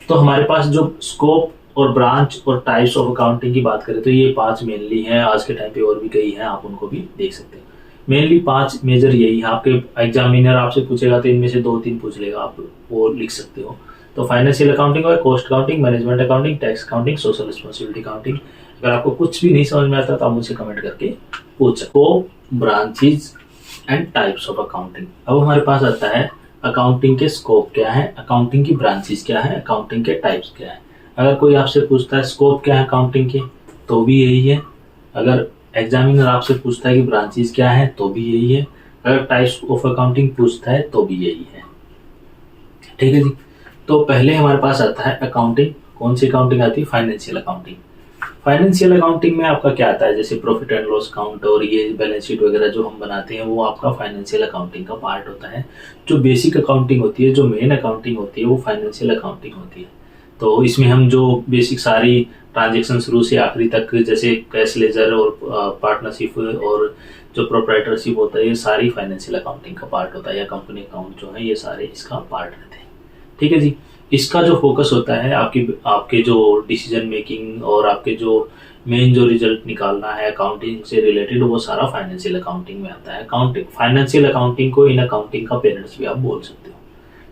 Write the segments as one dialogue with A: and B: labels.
A: तो हमारे पास जो स्कोप और ब्रांच और टाइप्स ऑफ अकाउंटिंग की बात करें तो ये 5 मेनली हैं। आज के टाइम पे और भी कई हैं, आप उनको भी देख सकते हैं। मेनली 5 मेजर यही है। आपके एग्जामिनर आपसे पूछेगा तो इनमें से 2-3 पूछ लेगा, आप वो लिख सकते हो। तो फाइनेंशियल अकाउंटिंग है, cost accounting, management accounting, tax accounting, social responsibility accounting. अगर आपको कुछ भी नहीं समझ में आता तो आप मुझसे कमेंट करके पूछ सकते हो। Branches and types of accounting. अब हमारे पास आता है अकाउंटिंग के स्कोप क्या है, अकाउंटिंग की ब्रांचेस क्या है, अकाउंटिंग के टाइप्स क्या है। अगर कोई आपसे पूछता है स्कोप क्या है अकाउंटिंग के, तो भी यही है। अगर एग्जामिनर आपसे पूछता है कि ब्रांचेस क्या है, तो भी यही है। अगर टाइप्स ऑफ अकाउंटिंग पूछता है तो भी यही है। ठीक है जी। तो पहले हमारे पास आता है अकाउंटिंग। कौन सी अकाउंटिंग आती है? Financial accounting. फाइनेंशियल अकाउंटिंग में आपका क्या आता है? जैसे प्रॉफिट एंड लॉस अकाउंट और ये बैलेंस शीट वगैरह जो हम बनाते हैं, वो आपका फाइनेंशियल अकाउंटिंग का पार्ट होता है। जो बेसिक अकाउंटिंग होती है, जो मेन अकाउंटिंग होती है, वो फाइनेंशियल अकाउंटिंग होती है। तो इसमें हम जो बेसिक सारी ट्रांजेक्शन शुरू से आखिरी तक, जैसे कैश लेजर और पार्टनरशिप और जो प्रोप्राइटरशिप होता है, ये सारी फाइनेंशियल अकाउंटिंग का पार्ट होता है, या कंपनी अकाउंट जो है, ये सारे इसका पार्ट रहते हैं। ठीक है जी। इसका जो फोकस होता है आपके जो डिसीजन मेकिंग और आपके जो मेन जो रिजल्ट निकालना है अकाउंटिंग से रिलेटेड, वो सारा फाइनेंशियल अकाउंटिंग में आता है। अकाउंटिंग फाइनेंशियल अकाउंटिंग को इन अकाउंटिंग का पेरेंट्स भी आप बोल सकते हो।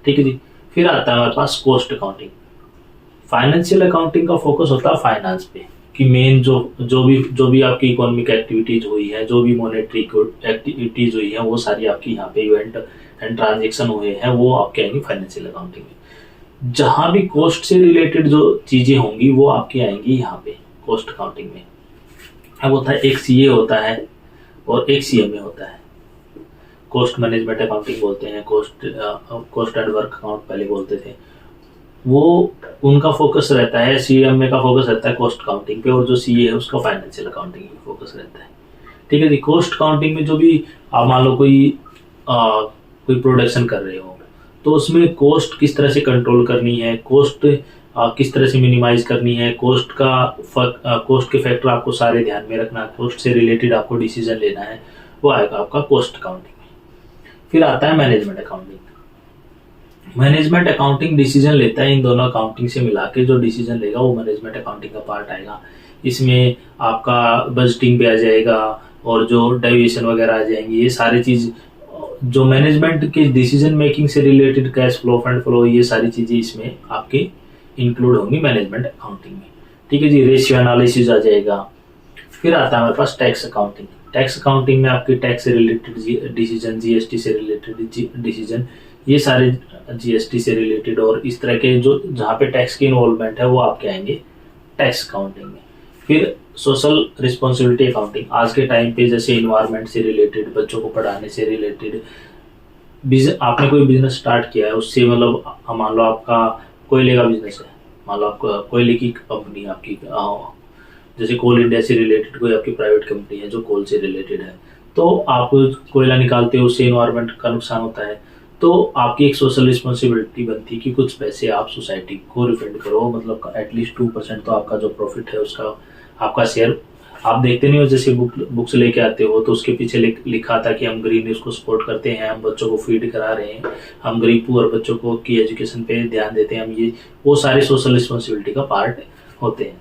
A: ठीक है जी। फिर आता है हमारे पास कॉस्ट अकाउंटिंग। फाइनेंशियल अकाउंटिंग का फोकस होता है फाइनेंस पे, कि मेन जो भी आपकी इकोनॉमिक एक्टिविटीज हुई है, जो भी मॉनेटरी एक्टिविटीज हुई है, वो सारी आपकी यहाँ पे इवेंट एंड ट्रांजेक्शन हुए हैं, वो आपके आएंगे फाइनेंशियल अकाउंटिंग में। जहां भी कॉस्ट से रिलेटेड जो चीजें होंगी वो आपकी आएंगी यहाँ पे कॉस्ट अकाउंटिंग में। अब होता है एक सीए होता है और एक सीएमए होता है। कॉस्ट मैनेजमेंट अकाउंटिंग बोलते हैं, कॉस्ट एंड वर्क अकाउंट पहले बोलते थे। वो उनका फोकस रहता है, सीएमए का फोकस रहता है कॉस्ट अकाउंटिंग पे, और जो सीए है उसका फाइनेंशियल अकाउंटिंग पे फोकस रहता है। ठीक है जी। कॉस्ट अकाउंटिंग में जो भी आप मान लो कोई प्रोडक्शन कर रहे हो, तो उसमें कॉस्ट किस तरह से कंट्रोल करनी है, कॉस्ट किस तरह से मिनिमाइज करनी है, कॉस्ट के फैक्टर आपको सारे ध्यान में रखना है, कॉस्ट से रिलेटेड आपको डिसीजन लेना है, वो आएगा आपका कॉस्ट अकाउंटिंग में। फिर आता है management accounting. Management accounting decision लेता है इन दोनों अकाउंटिंग से मिला के, जो डिसीजन लेगा वो मैनेजमेंट अकाउंटिंग का पार्ट आएगा। इसमें आपका बजटिंग पे आ जाएगा और जो डेविएशन वगैरह आ जाएंगी, ये सारी चीज जो मैनेजमेंट के डिसीजन मेकिंग से related, cash flow, fund flow, ये सारी चीजें इसमें आपके इंक्लूड होंगी मैनेजमेंट अकाउंटिंग में। ठीक है जी। रेशियो एनालिसिस आ जाएगा। फिर आता है हमारे पास टैक्स अकाउंटिंग। टैक्स अकाउंटिंग में आपकी टैक्स से रिलेटेड डिसीजन, जीएसटी से रिलेटेड डिसीजन, ये सारे जीएसटी से रिलेटेड और इस तरह के जो जहाँ पे टैक्स की इन्वॉल्वमेंट है, वो आपके आएंगे टैक्स अकाउंटिंग में। फिर सोशल रिस्पॉन्सिबिलिटी अकाउंटिंग। आज के टाइम पे जैसे इन्वायरमेंट से रिलेटेड, बच्चों को पढ़ाने से रिलेटेड, आपने कोई बिजनेस स्टार्ट किया है, उससे मतलब मान लो आपका कोयले का बिजनेस है, मान लो आपका कोयले की कंपनी आपकी, जैसे कोल इंडिया से रिलेटेड कोई आपकी प्राइवेट कंपनी है जो कोल से रिलेटेड है, तो आप कोयला निकालते हो, उससे इन्वायरमेंट का नुकसान होता है, तो आपकी एक सोशल रिस्पॉन्सिबिलिटी बनती है कि कुछ पैसे आप सोसाइटी को रिफंड करो, मतलब एटलीस्ट 2% तो आपका जो प्रॉफिट है उसका आपका शेयर। आप देखते नहीं हो, जैसे बुक्स लेके आते हो तो उसके पीछे लिखा था कि हम गरीब न्यूज को सपोर्ट करते हैं, हम बच्चों को फीड करा रहे हैं, हम गरीब पुअर बच्चों को की एजुकेशन पे ध्यान देते हैं, हम ये वो सारे सोशल रिस्पॉन्सिबिलिटी का पार्ट होते हैं।